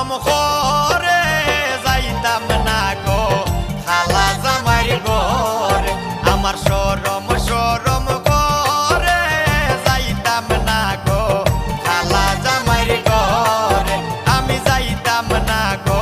শরম করে যাইতাম না গো খালা জামাইর ঘরে আমার শরম শরম করে যাইতাম না গো খালা জামাইর ঘরে আমি যাইতাম না গো